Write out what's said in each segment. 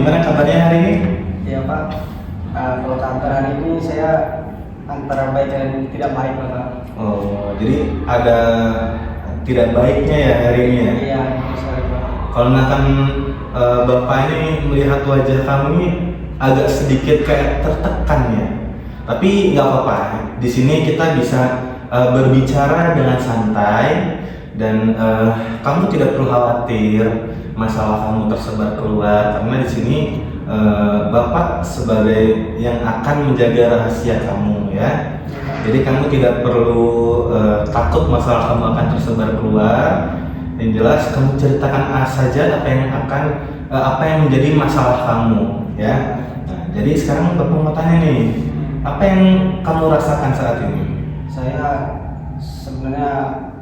gimana kabarnya hari ini? Ya Pak, kalau kabar hari ini saya antara baik dan tidak baik Pak. Oh, jadi ada tidak baiknya ya hari ini ya? Iya, sorry Pak. Kalau misalkan Bapak ini melihat wajah kamu ini agak sedikit kayak tertekan ya. Tapi nggak apa-apa. Di sini kita bisa berbicara dengan santai dan kamu tidak perlu khawatir masalah kamu tersebar keluar karena di sini Bapak sebagai yang akan menjaga rahasia kamu ya. Jadi kamu tidak perlu takut masalah kamu akan tersebar keluar. Yang jelas kamu ceritakan saja apa yang menjadi masalah kamu ya. Nah, jadi sekarang Bapak mau tanya nih, apa yang kamu rasakan saat ini? Saya sebenarnya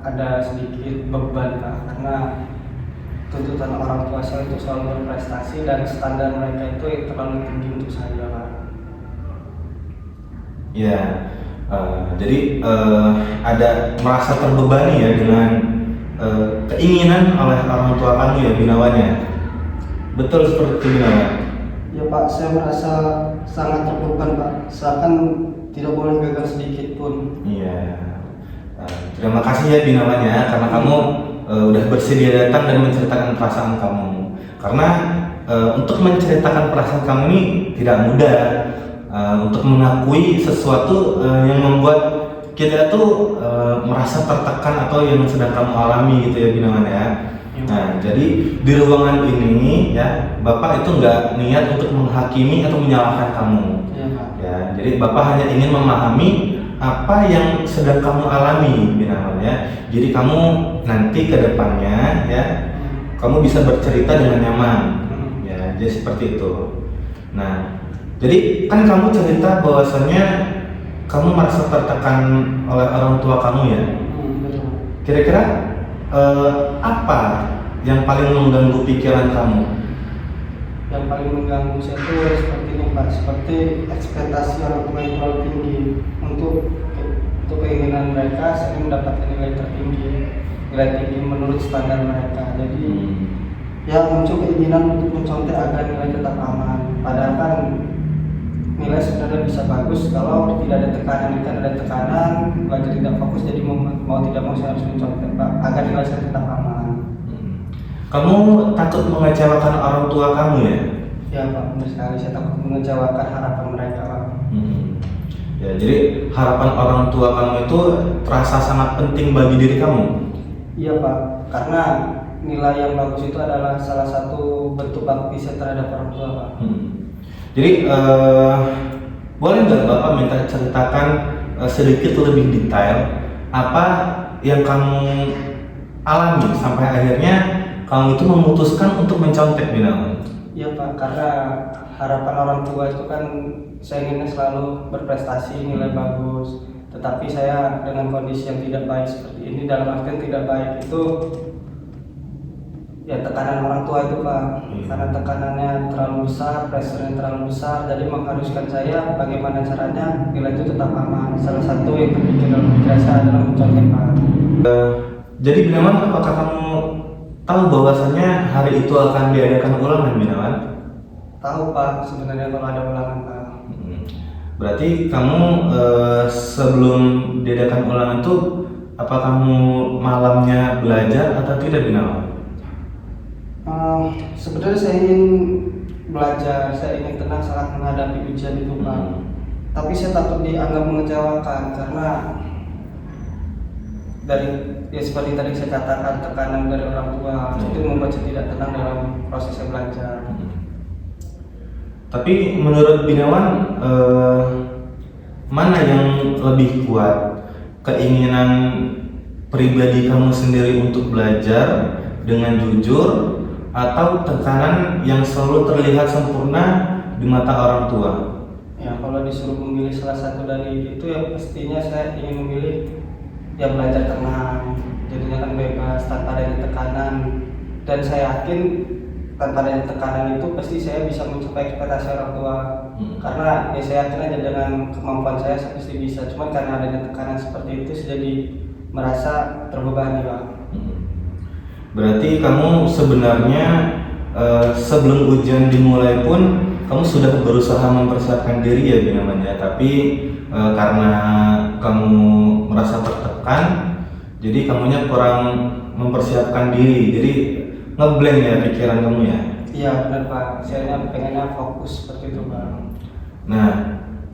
ada sedikit beban Pak, karena tuntutan orang tua saya untuk selalu berprestasi dan standar mereka itu terlalu tinggi untuk saya Pak. Ya, jadi ada merasa terbebani ya dengan keinginan oleh orang tua kamu ya Binawan ya. Betul seperti itu Binawan? Ya Pak, saya merasa sangat terbeban Pak, seakan tidak boleh gagal sedikit pun. Iya. Terima kasih ya Binawan ya, karena kamu udah bersedia datang dan menceritakan perasaan kamu. Karena untuk menceritakan perasaan kamu ini tidak mudah. Untuk mengakui sesuatu yang membuat kita tuh merasa tertekan atau yang sedang kamu alami gitu ya Binawan ya. Nah, jadi di ruangan ini ya, Bapak itu nggak niat untuk menghakimi atau menyalahkan kamu. Iya Pak. Ya, jadi Bapak hanya ingin memahami apa yang sedang kamu alami Binawan ya. Jadi kamu nanti ke depannya ya, kamu bisa bercerita dengan nyaman. Ya, jadi seperti itu. Nah, jadi kan kamu cerita bahwasannya kamu merasa tertekan oleh orang tua kamu ya. Betul. Kira-kira apa yang paling mengganggu pikiran kamu? Yang paling mengganggu saya itu seperti ini Pak, seperti ekspektasi orang tua yang terlalu tinggi untuk keinginan mereka. Saya mendapatkan nilai tinggi menurut standar mereka. Jadi ya muncul keinginan untuk mencontek agar nilai tetap aman. Padahal kan nilai sebenarnya bisa bagus kalau tidak ada tekanan. Jika ada tekanan, belajar tidak fokus, jadi mau tidak mau saya harus mencontek Pak, agar nilai saya tetap aman. Kamu takut mengecewakan orang tua kamu ya? Ya Pak, benar sekali, saya takut mengecewakan harapan mereka Pak. Ya, jadi harapan orang tua kamu itu terasa sangat penting bagi diri kamu. Iya Pak, karena nilai yang bagus itu adalah salah satu bentuk bakti saya terhadap orang tua Pak. Jadi boleh nggak Bapak minta ceritakan sedikit lebih detail apa yang kamu alami sampai akhirnya kamu itu memutuskan untuk mencontek Binawan? Iya Pak, karena harapan orang tua itu kan saya ingin selalu berprestasi, nilai bagus. Tetapi saya dengan kondisi yang tidak baik seperti ini, dalam artian tidak baik itu ya tekanan orang tua itu Pak. Karena tekanannya terlalu besar, pressure-nya terlalu besar, jadi mengharuskan saya bagaimana caranya nilai itu tetap aman. Salah satu yang terpikir dalam pikiran saya adalah mencontek Pak. Jadi Binawan, apakah kamu tahu bahwasannya hari itu akan diadakan ulangan Binawan? Tahu Pak, sebenarnya kalau ada ulangan Pak. Berarti kamu sebelum diadakan ulangan itu apa kamu malamnya belajar atau tidak Binawan? Sebenarnya saya ingin belajar, saya ingin tenang saat menghadapi ujian itu Pak. Tapi saya takut dianggap mengecewakan karena dari ya seperti tadi saya katakan, tekanan dari orang tua itu membuat saya tidak tenang dalam proses saya belajar. Tapi menurut Binawan mana yang lebih kuat, keinginan pribadi kamu sendiri untuk belajar dengan jujur atau tekanan yang selalu terlihat sempurna di mata orang tua? Ya kalau disuruh memilih salah satu dari itu ya pastinya saya ingin memilih ya belajar tenang, jadinya kan bebas tanpa adanya tekanan. Dan saya yakin tanpa adanya tekanan itu pasti saya bisa mencapai ekspektasi orang tua. Karena ya saya yakin aja dengan kemampuan saya pasti bisa. Cuma karena adanya tekanan seperti itu saya jadi merasa terbebani Pak. Berarti kamu sebenarnya sebelum ujian dimulai pun kamu sudah berusaha mempersiapkan diri ya namanya, tapi karena kamu merasa tertekan, jadi kamunya kurang mempersiapkan diri, jadi ngeblank ya pikiran kamu ya. Iya benar Pak, saya pengennya fokus seperti itu Pak. Nah,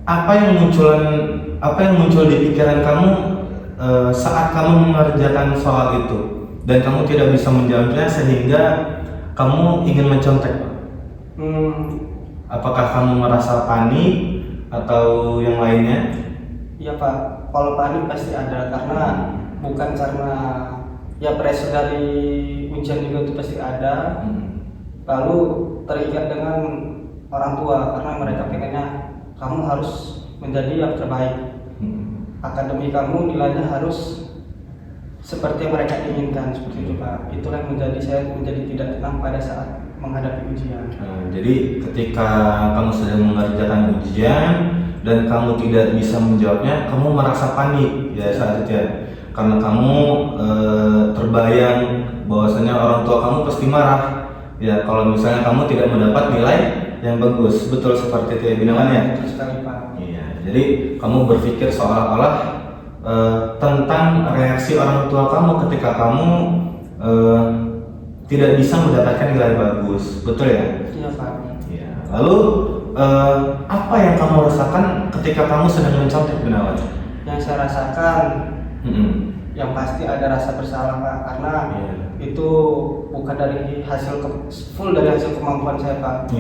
apa yang muncul di pikiran kamu saat kamu mengerjakan soal itu dan kamu tidak bisa menjawabnya sehingga kamu ingin mencontek? Apakah kamu merasa panik atau yang lainnya? Iya Pak, kalau panik pasti ada karena bukan karena ya pressure dari ujian juga itu pasti ada. Lalu terikat dengan orang tua karena mereka pengennya kamu harus menjadi yang terbaik. Akademi kamu nilainya harus seperti yang mereka inginkan, seperti itu Pak. Itulah yang saya menjadi tidak tenang pada saat menghadapi ujian. Jadi ketika kamu sedang mengerjakan ujian dan kamu tidak bisa menjawabnya, kamu merasa panik ya saat itu ya, karena kamu terbayang bahwasanya orang tua kamu pasti marah ya kalau misalnya kamu tidak mendapat nilai yang bagus. Betul seperti itu ya Binawan ya? Betul sekali Pak. Iya, jadi kamu berpikir seolah-olah tentang reaksi orang tua kamu ketika kamu tidak bisa mendapatkan nilai bagus, betul ya? Iya Pak. Iya. Lalu apa yang kamu rasakan ketika kamu sedang mencontek Binawan? Yang saya rasakan, yang pasti ada rasa bersalah Pak, karena itu bukan dari full dari hasil kemampuan saya Pak.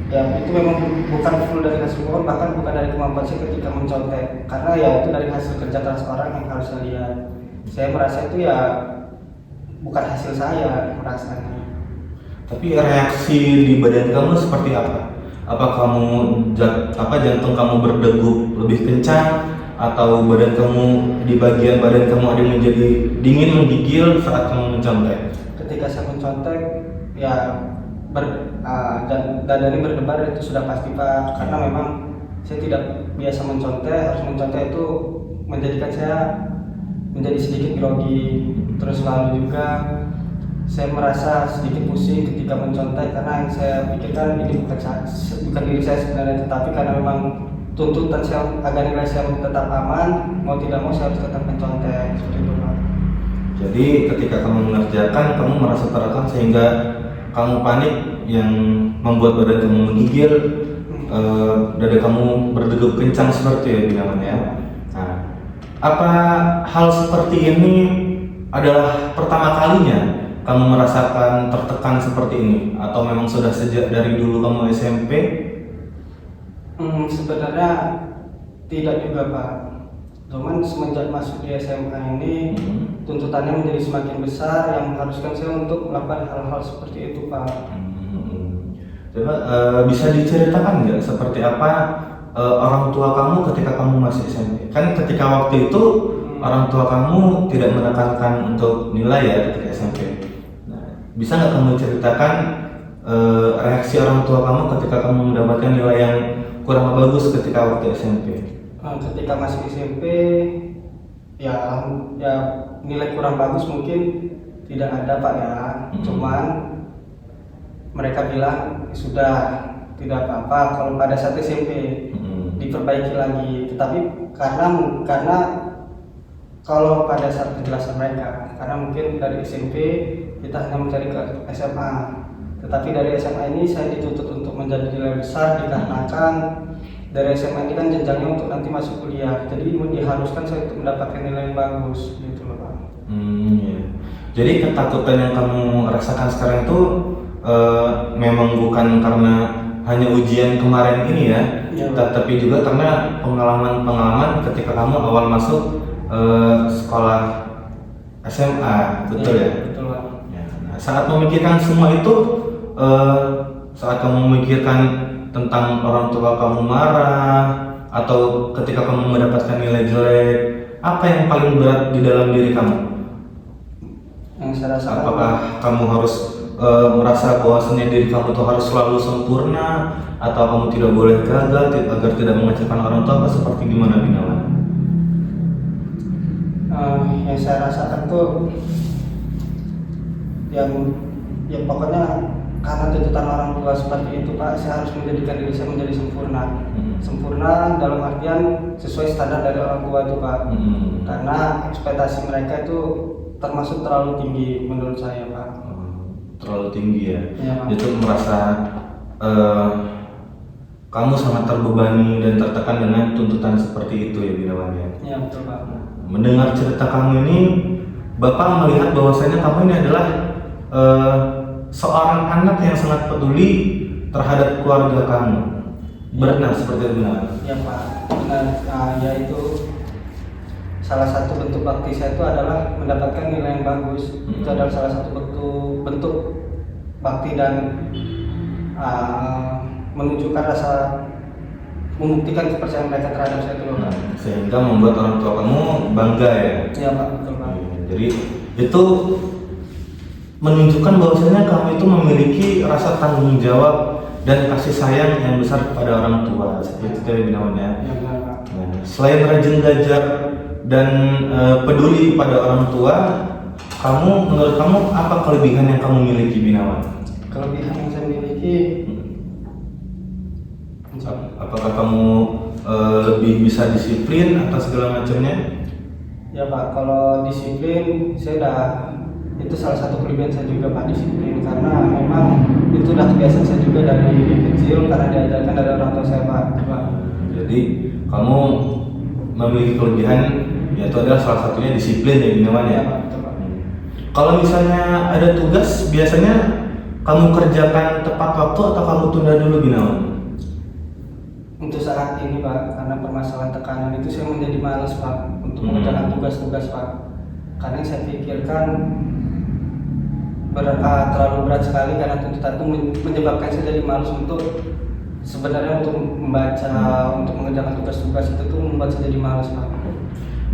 Ya itu memang bukan full dari hasil kemampuan, bahkan bukan dari kemampuan saya ketika mencontek, karena ya itu dari hasil kerja keras orang yang harus saya lihat. Saya merasa itu ya bukan hasil saya merasanya. Tapi reaksi di badan kamu seperti apa? Apa jantung kamu berdegup lebih kencang, atau badan kamu di bagian badan kamu ada yang menjadi dingin menggigil saat kamu mencontek? Ketika saya mencontek ya dadanya berdebar itu sudah pasti Pak, karena memang saya tidak biasa mencontek. Harus mencontek itu menjadikan saya menjadi sedikit grogi. Terus lalu juga saya merasa sedikit pusing ketika mencontek, karena yang saya pikirkan ini bukan diri saya sebenarnya, tetapi karena memang tuntutan saya agar nilai saya tetap aman, mau tidak mau saya harus tetap mencontek, seperti itu Pak. Jadi ketika kamu mengerjakan, kamu merasa tertekan sehingga kamu panik yang membuat badan kamu menggigil, dada kamu berdegup kencang seperti ya Binawan ya. Nah, apa hal seperti ini adalah pertama kalinya kamu merasakan tertekan seperti ini, atau memang sudah sejak dari dulu kamu SMP? Sebenarnya tidak juga Pak. Cuman semenjak masuk di SMA ini tuntutannya menjadi semakin besar yang mengharuskan saya untuk melakukan hal-hal seperti itu Pak. Coba bisa diceritakan nggak seperti apa orang tua kamu ketika kamu masih SMP? Kan ketika waktu itu orang tua kamu tidak menekankan untuk nilai ya ketika SMP. Nah, bisa nggak kamu ceritakan reaksi orang tua kamu ketika kamu mendapatkan nilai yang kurang bagus ketika waktu SMP? Ketika masih SMP ya nilai kurang bagus mungkin tidak ada Pak ya. Cuman mereka bilang sudah tidak apa-apa kalau pada saat SMP diperbaiki lagi. Tetapi karena kalau pada saat penjelasan mereka, karena mungkin dari SMP kita hanya mencari ke SMA, tetapi dari SMA ini saya dituntut untuk menjadi nilai besar dikarenakan dari SMA ini kan jenjangnya untuk nanti masuk kuliah, jadi diharuskan saya untuk mendapatkan nilai yang bagus gitu loh Pak. Iya. Jadi ketakutan yang kamu rasakan sekarang itu memang bukan karena hanya ujian kemarin ini ya, tapi juga karena pengalaman ketika kamu awal masuk sekolah SMA, betul ya? Betul Pak. Ya, nah, saat memikirkan semua itu, saat kamu memikirkan tentang orang tua kamu marah, atau ketika kamu mendapatkan nilai jelek, apa yang paling berat di dalam diri kamu? Yang saya rasakan, apakah kamu harus merasa bahwasanya diri kamu itu harus selalu sempurna, atau kamu tidak boleh gagal agar tidak mengecewakan orang tua, apa seperti gimana Binawan? Yang saya rasakan tuh yang Ya pokoknya karena tuntutan orang tua seperti itu Pak, saya harus menjadikan diri saya menjadi sempurna. Sempurna dalam artian sesuai standar dari orang tua itu Pak. Karena ekspektasi mereka itu termasuk terlalu tinggi menurut saya Pak. Terlalu tinggi ya? Iya Pak. Itu merasa kamu sangat terbebani dan tertekan dengan tuntutan seperti itu ya Binawan ya? Iya betul Pak. Mendengar cerita kamu ini, Bapak melihat bahwasanya kamu ini adalah seorang anak yang sangat peduli terhadap keluarga kamu. Benar seperti itu Binawan? Ya Pak, benar. Yaitu salah satu bentuk bakti saya itu adalah mendapatkan nilai yang bagus. Itu adalah salah satu bentuk bakti dan menunjukkan rasa, membuktikan kepercayaan mereka terhadap saya itu Pak. Sehingga membuat orang tua kamu bangga ya? Iya Pak, betul Pak. Jadi itu menunjukkan bahwasanya kamu itu memiliki rasa tanggung jawab dan kasih sayang yang besar kepada orang tua. Seperti itu ya Binawan ya? Ya benar Pak. Nah, selain rajin belajar dan peduli pada orang tua, menurut kamu apa kelebihan yang kamu miliki Binawan? Kelebihan yang saya miliki, apakah kamu lebih bisa disiplin atau segala macamnya? ya Pak, kalau disiplin saya itu salah satu kelebihan saya juga Pak, disiplin, karena memang itu udah kebiasaan saya juga dari kecil karena diajarkan dari orang tua saya Pak. Jadi kamu memiliki kelebihan, yaitu adalah salah satunya disiplin ya Binawan ya? Betul Pak. Kalau misalnya ada tugas, biasanya kamu kerjakan tepat waktu atau kamu tunda dulu Binawan? Untuk saat ini Pak, karena permasalahan tekanan itu saya menjadi malas Pak untuk mengerjakan tugas-tugas Pak. Karena yang saya pikirkan terlalu berat sekali, karena tuntutan itu menyebabkan saya jadi malas untuk sebenarnya untuk membaca, untuk mengerjakan tugas-tugas itu tuh membuat saya jadi malas Pak.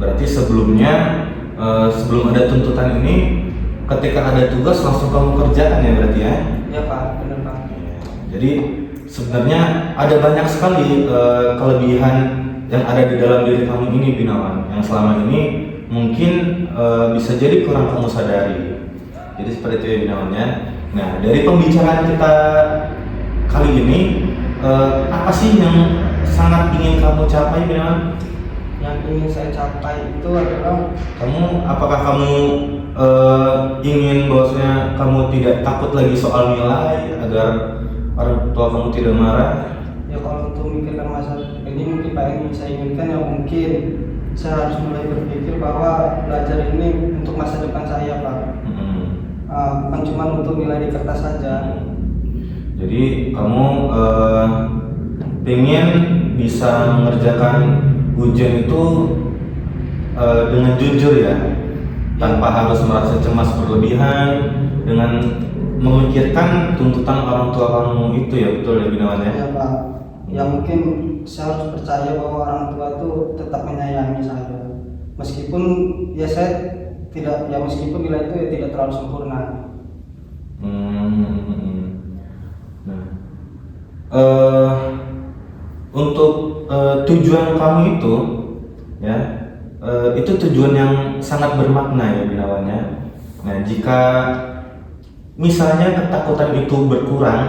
Berarti sebelumnya sebelum ada tuntutan ini, ketika ada tugas langsung kamu kerjakan ya berarti ya? Ya Pak, benar Pak. Jadi sebenarnya ada banyak sekali kelebihan yang ada di dalam diri kamu ini Binawan, yang selama ini mungkin bisa jadi kurang kamu sadari. Jadi seperti itu ya Binawan ya. Nah, dari pembicaraan kita kali ini, apa sih yang sangat ingin kamu capai Binawan? Yang ingin saya capai itu adalah, apakah kamu ingin bahwasanya kamu tidak takut lagi soal nilai agar orang tua kamu tidak marah? ya kalau untuk memikirkan masa ini mungkin Pak, yang saya inginkan ya mungkin saya harus mulai berpikir bahwa belajar ini untuk masa depan saya Pak. Bukan cuma untuk nilai di kertas saja. Jadi kamu pengen bisa mengerjakan ujian itu dengan jujur ya, tanpa harus merasa cemas berlebihan, dengan memikirkan tuntutan orang tua kamu itu ya, betul ya Binawan ya? Ya Pak, ya mungkin saya harus percaya bahwa orang tua itu tetap menyayangi saya, meskipun ya saya tidak, ya meskipun nilai itu ya tidak terlalu sempurna. Untuk tujuan kamu itu ya, itu tujuan yang sangat bermakna ya Binawan ya. Nah, jika misalnya ketakutan itu berkurang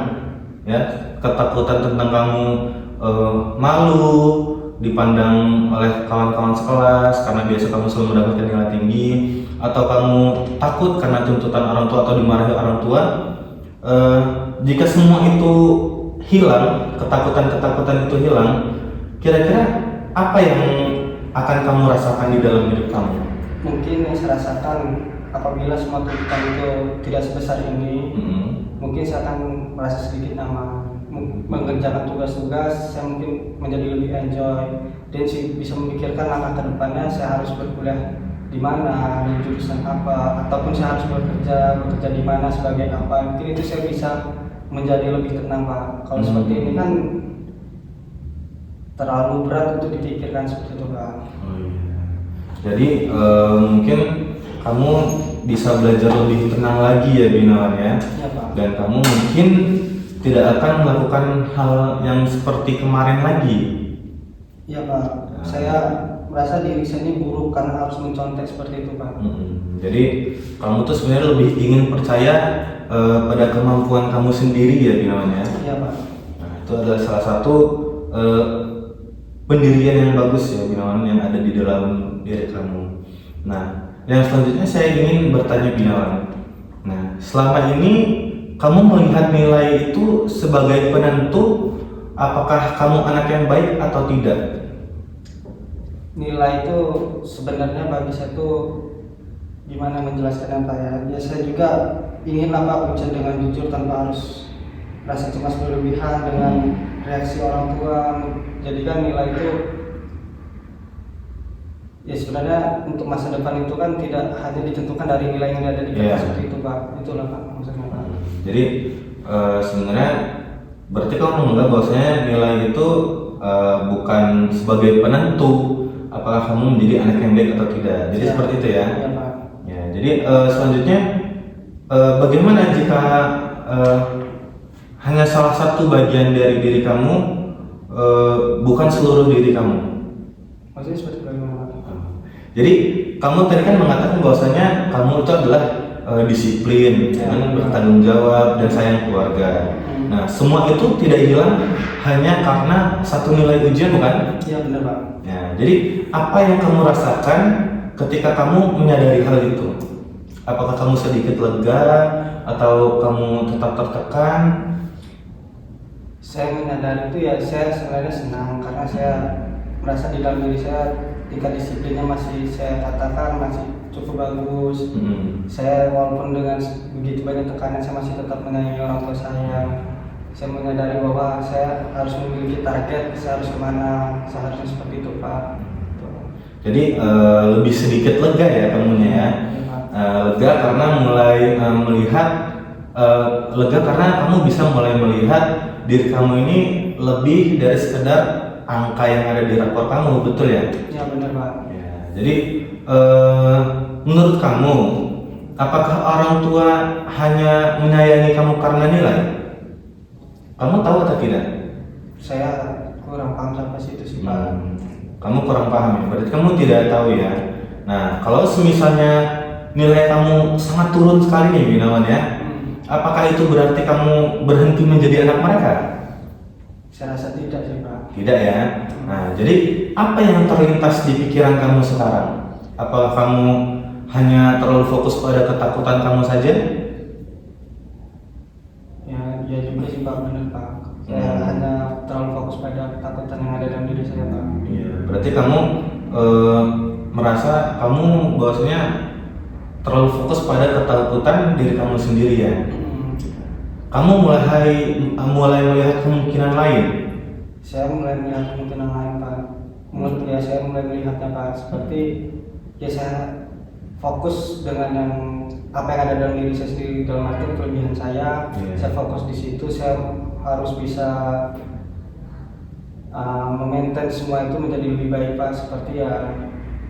ya, ketakutan tentang kamu malu dipandang oleh kawan-kawan sekelas karena biasa kamu selalu mendapatkan nilai tinggi, atau kamu takut karena tuntutan orang tua atau dimarahi orang tua, jika semua itu hilang, ketakutan-ketakutan itu hilang, kira-kira apa yang akan kamu rasakan di dalam hidup kamu? Mungkin yang saya rasakan apabila semua tuntutan itu tidak sebesar ini, mungkin saya akan merasa sedikit nyaman. Mengerjakan tugas-tugas, saya mungkin menjadi lebih enjoy dan bisa memikirkan langkah ke depannya saya harus berkuliah di mana, di jurusan apa, ataupun saya harus bekerja di mana sebagai apa. Mungkin itu saya bisa menjadi lebih tenang Pak. Kalau seperti ini kan terlalu berat untuk dipikirkan seperti itu Pak. Jadi mungkin kamu bisa belajar lebih tenang lagi ya Binawan ya. Ya Pak. Dan kamu mungkin tidak akan melakukan hal yang seperti kemarin lagi. Iya Pak. Saya merasa diri saya ini buruk karena harus mencontek seperti itu Pak. Jadi kamu tuh sebenarnya lebih ingin percaya pada kemampuan kamu sendiri ya Gunawan ya. Iya Pak. Nah, itu adalah salah satu pendirian yang bagus ya Gunawan yang ada di dalam diri kamu. Nah, yang selanjutnya saya ingin bertanya Gunawan. Nah, selama ini kamu melihat nilai itu sebagai penentu apakah kamu anak yang baik atau tidak? Nilai itu sebenarnya bagi saya itu gimana menjelaskan Pak ya. Ya saya juga ingin Pak ucap dengan jujur tanpa harus rasa cemas berlebihan dengan reaksi orang tua. Jadi kan nilai itu ya sebenarnya untuk masa depan itu kan tidak hanya ditentukan dari nilai yang ada di kertas seperti itu Pak. Itulah Pak maksudnya Pak. Jadi sebenarnya berarti kamu menganggap bahwasanya nilai itu bukan sebagai penentu apakah kamu menjadi anak yang baik atau tidak. Jadi Ya, seperti itu ya. Iya Pak. Ya, jadi selanjutnya bagaimana jika hanya salah satu bagian dari diri kamu bukan seluruh diri kamu? Maksudnya seperti bagaimana Pak? Jadi kamu tadi kan mengatakan bahwasanya kamu itu adalah disiplin, bertanggung jawab dan sayang keluarga. Nah, semua itu tidak hilang hanya karena satu nilai ujian, bukan? Iya benar Pak. Ya, jadi apa yang kamu rasakan ketika kamu menyadari hal itu? Apakah kamu sedikit lega atau kamu tetap tertekan? Saya menyadari itu ya saya sebenarnya senang karena saya merasa di dalam diri saya tingkat disiplinnya masih saya katakan masih cukup bagus. Saya walaupun dengan begitu banyak tekanan saya masih tetap menyayangi orang tua saya. Saya menyadari bahwa saya harus memiliki target, saya harus kemana, seharusnya seperti itu Pak. Jadi lebih sedikit lega ya kamunya ya. Lega karena mulai melihat lega karena kamu bisa mulai melihat diri kamu ini lebih dari sekedar angka yang ada di rapor kamu, betul ya? Ya benar Pak. Ya, jadi menurut kamu apakah orang tua hanya menyayangi kamu karena nilai? Kamu tahu atau tidak? Saya kurang paham sampai situ sih Pak. Kamu kurang paham ya, berarti kamu tidak tahu ya. Nah, kalau semisalnya nilai kamu sangat turun sekali nih Gunawan ya, apakah itu berarti kamu berhenti menjadi anak mereka? Saya rasa tidak sih Pak. Tidak ya. Nah, jadi apa yang terlintas di pikiran kamu sekarang? Apakah kamu hanya terlalu fokus pada ketakutan kamu saja? Ya juga sih Pak, benar Pak. Saya hanya terlalu fokus pada ketakutan yang ada dalam diri saya Pak. Iya, berarti kamu merasa kamu bahwasanya terlalu fokus pada ketakutan diri kamu sendiri ya. Kamu mulai melihat kemungkinan lain. Saya mulai melihat kemungkinan lain Pak. Menurut ya saya mulai melihatnya Pak seperti ya saya fokus dengan yang apa yang ada dalam diri saya sendiri, dalam arti kelebihan saya. Saya fokus di situ. Saya harus bisa memaintain semua itu menjadi lebih baik Pak. Seperti ya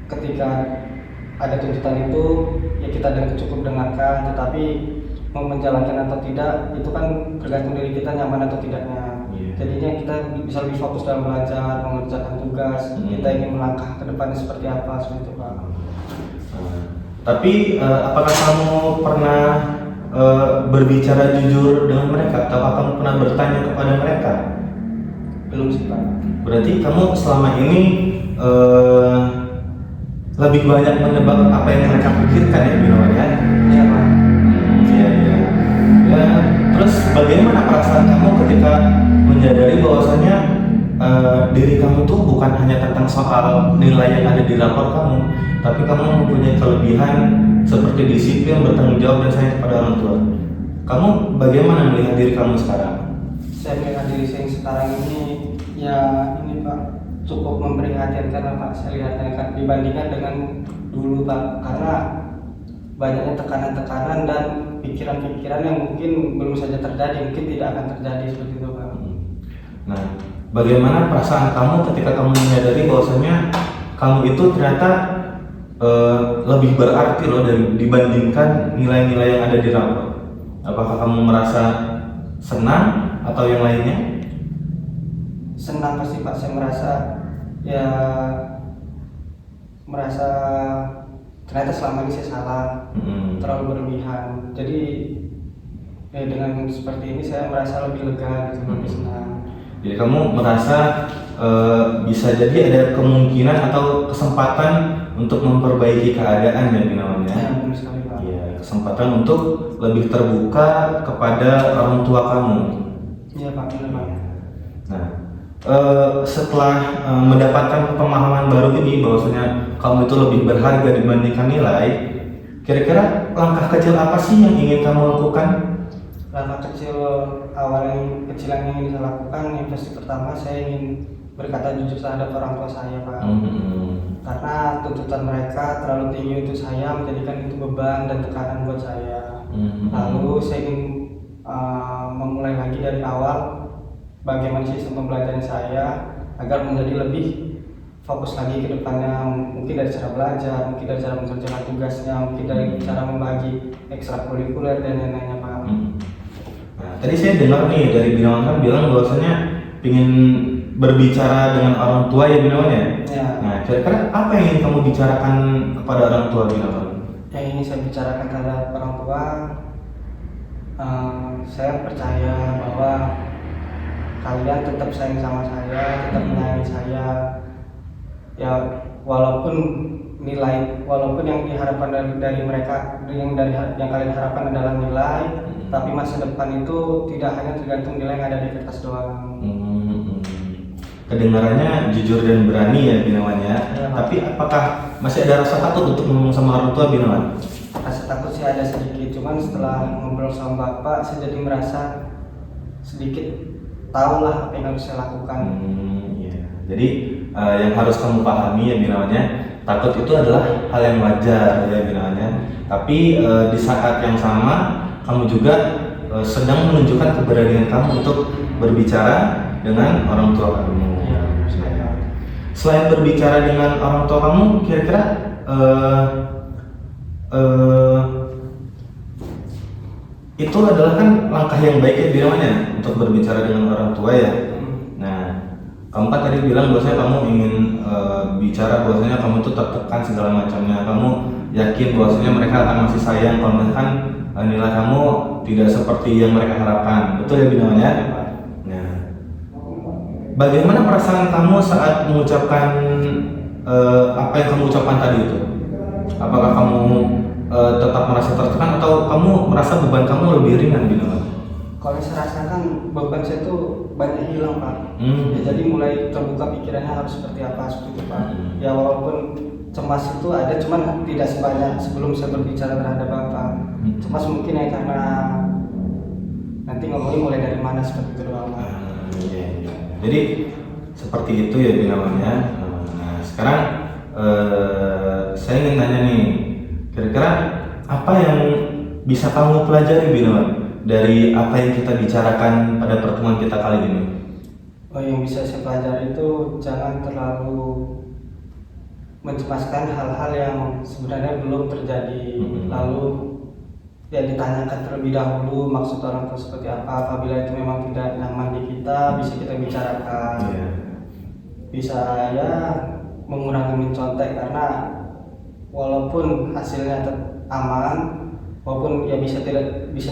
ketika ada tuntutan itu ya kita cukup dengarkan, tetapi mau menjalankan atau tidak itu kan tergantung dari kita nyaman atau tidaknya. Jadinya kita bisa lebih fokus dalam belajar, mengerjakan tugas. Kita ingin melangkah ke depannya seperti apa, seperti itu Pak. Tapi apakah kamu pernah berbicara jujur dengan mereka? Atau kamu pernah bertanya kepada mereka? Belum sih Pak. Berarti kamu selama ini lebih banyak menebak apa yang mereka pikirkan ya Gunawan ya? Iya Pak. Iya. Ya, terus bagaimana perasaan kamu ketika menyadari bahwasanya diri kamu tuh bukan hanya tentang soal nilai yang ada di rapor kamu, tapi kamu mempunyai kelebihan seperti disiplin, bertanggung jawab dan sayang kepada orang tua. Kamu bagaimana melihat diri kamu sekarang? Saya melihat diri saya yang sekarang ini ya ini Pak cukup memprihatinkan Pak. Saya lihatnya kan dibandingkan dengan dulu Pak, karena banyaknya tekanan-tekanan dan pikiran-pikiran yang mungkin belum saja terjadi, mungkin tidak akan terjadi seperti itu Pak. Nah, bagaimana perasaan kamu ketika kamu menyadari bahwasanya kamu itu ternyata lebih berarti loh dibandingkan nilai-nilai yang ada di rapor? Apakah kamu merasa senang atau yang lainnya? Senang pasti Pak, saya merasa ya merasa ternyata selama ini saya salah, terlalu berlebihan. Jadi dengan seperti ini saya merasa lebih lega gitu, lebih senang. Jadi kamu merasa bisa jadi ada kemungkinan atau kesempatan untuk memperbaiki keadaan ya Gunawan ya? Ya, benar sekali Pak. Iya, kesempatan untuk lebih terbuka kepada orang tua kamu. Iya Pak, benar Pak. Nah, setelah mendapatkan pemahaman baru ini bahwasanya kamu itu lebih berharga dibandingkan nilai, kira-kira langkah kecil apa sih yang ingin kamu lakukan? Langkah kecil yang ingin saya lakukan, yang pasti pertama saya ingin berkata jujur terhadap orang tua saya Pak. Karena tuntutan mereka terlalu tinggi untuk saya, menjadikan itu beban dan tekanan buat saya. Lalu saya ingin memulai lagi dari awal bagaimana sistem pembelajaran saya agar menjadi lebih fokus lagi ke depannya, mungkin dari cara belajar, mungkin dari cara mengerjakan tugasnya, mungkin dari cara membagi ekstrakurikuler dan lain-lainnya Pak. Nah, tadi saya dengar nih dari Binawan kan bilang bahwasanya ingin berbicara dengan orang tua ya Binawan ya? Ya. Nah, kira-kira apa yang ingin kamu bicarakan kepada orang tua Binawan? Yang ingin saya bicarakan terhadap orang tua, saya percaya bahwa kalian tetap sayang sama saya, tetap menyayangi saya. Ya, walaupun yang diharapkan dari mereka, yang kalian harapkan adalah nilai, tapi masa depan itu tidak hanya tergantung nilai yang ada di kertas doang. Kedengarannya jujur dan berani ya Binawan ya. Tapi apakah masih ada rasa takut untuk ngomong sama orang tua Binawan? Rasa takut sih ada sedikit, cuman setelah ngobrol sama bapak, saya jadi merasa sedikit tahu lah apa yang harus saya lakukan. Iya. Jadi yang harus kamu pahami ya Binawan ya, takut itu adalah hal yang wajar ya Binawan ya. Tapi di saat yang sama kamu juga sedang menunjukkan keberanian kamu untuk berbicara dengan orang tua kamu. Ya. Selain berbicara dengan orang tua kamu, kira-kira itu adalah kan langkah yang baik ya Binawan ya untuk berbicara dengan orang tua ya. Nah, kamu kan tadi bilang bahwasanya kamu ingin bicara bahwasanya kamu tuh tertekan segala macamnya. Kamu yakin bahwasanya mereka akan masih sayang kalau misalkan nilai kamu tidak seperti yang mereka harapkan. Betul ya Binawan ya? Nah, bagaimana perasaan kamu saat mengucapkan apa yang kamu ucapkan tadi itu? Apakah kamu tetap merasa tertekan atau kamu merasa beban kamu lebih ringan Binawan? Kalau saya rasakan beban saya itu banyak hilang Pak. Ya, jadi mulai terbuka pikirannya harus seperti apa seperti itu Pak. Ya walaupun cemas itu ada, cuman tidak sebanyak sebelum saya berbicara terhadap Bapak. Cemas mungkin ya karena nanti ngomongnya mulai dari mana seperti itu doang Pak. Iya. Jadi seperti itu ya Binawan ya. Nah sekarang saya ingin tanya nih, kira-kira apa yang bisa kamu pelajari Binawan dari apa yang kita bicarakan pada pertemuan kita kali ini? Oh, yang bisa saya pelajari itu jangan terlalu mencemaskan hal-hal yang sebenarnya belum terjadi. Lalu ya ditanyakan terlebih dahulu maksud orang tua seperti apa. Apabila itu memang tidak nyaman di kita, bisa kita bicarakan. Bisa ya mengurangi mencontek, karena walaupun hasilnya aman, walaupun ya bisa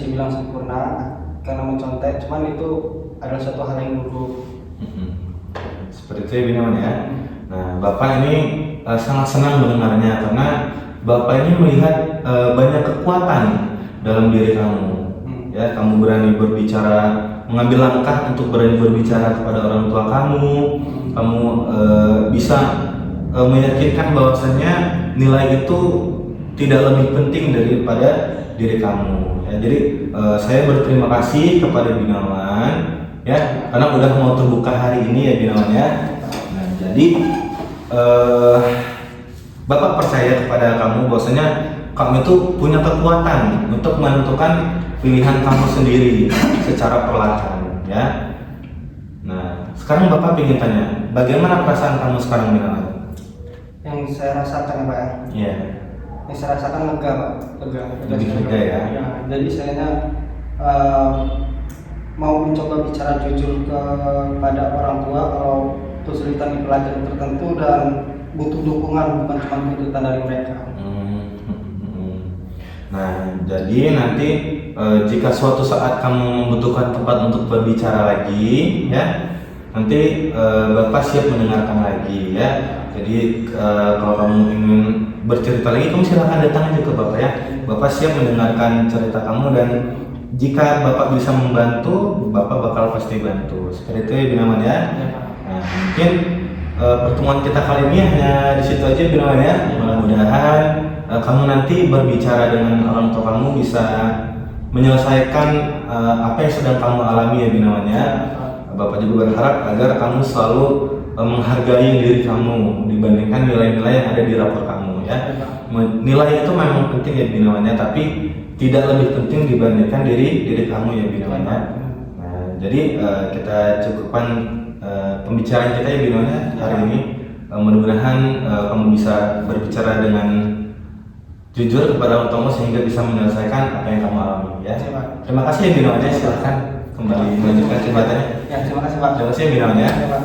dibilang sempurna karena mencontek, cuman itu adalah suatu hal yang buruk. Seperti itu ya Binawan ya. Nah Bapak ini sangat senang mendengarnya karena Bapak ini melihat banyak kekuatan dalam diri kamu. Ya, kamu berani berbicara, mengambil langkah untuk berani berbicara kepada orang tua kamu. Kamu bisa meyakinkan bahwasanya nilai itu tidak lebih penting daripada diri kamu. Ya, jadi saya berterima kasih kepada Binawan ya karena udah mau terbuka hari ini ya Binawan ya. Nah, jadi Bapak percaya kepada kamu bahwasanya kamu itu punya kekuatan untuk menentukan pilihan kamu sendiri secara perlahan ya. Nah, sekarang Bapak ingin tanya, bagaimana perasaan kamu sekarang Binawan? Yang saya rasakan ya Pak, Iya. yang saya rasakan lega Pak, Lebih lega ya. Ya, jadi saya mau mencoba bicara jujur kepada orang tua kalau kesulitan di pelajaran tertentu, dan butuh dukungan, bukan cuma tuntutan dari mereka. Nah, jadi nanti jika suatu saat kamu membutuhkan tempat untuk berbicara lagi, ya, nanti Bapak siap mendengarkan lagi, ya. Jadi kalau kamu ingin bercerita lagi, kamu silakan datang aja ke Bapak, ya. Bapak siap mendengarkan cerita kamu, dan jika Bapak bisa membantu, Bapak bakal pasti bantu. Seperti itu ya Binawan, ya. Nah, mungkin pertemuan kita kali ini hanya di situ aja Binawan, ya. Mudah-mudahan kamu nanti berbicara dengan orang tua kamu bisa menyelesaikan apa yang sedang kamu alami ya Binawan, ya. Bapak juga berharap agar kamu selalu menghargai diri kamu dibandingkan nilai-nilai yang ada di rapor kamu, ya. Nilai itu memang penting ya Binawan, ya, tapi tidak lebih penting dibandingkan diri kamu ya Binawan, ya. Nah, jadi kita cukupkan pembicaraan kita ya Binawan, ya, hari ini. Mudah-mudahan kamu bisa berbicara dengan jujur kepada orang tuamu sehingga bisa menyelesaikan apa yang kamu alami, ya. Terima kasih ya Binawan, ya. Silakan kembali melanjutkan ceritanya. Ya, terima kasih Pak. Terima kasih ya Binawan, ya. Ya, Pak.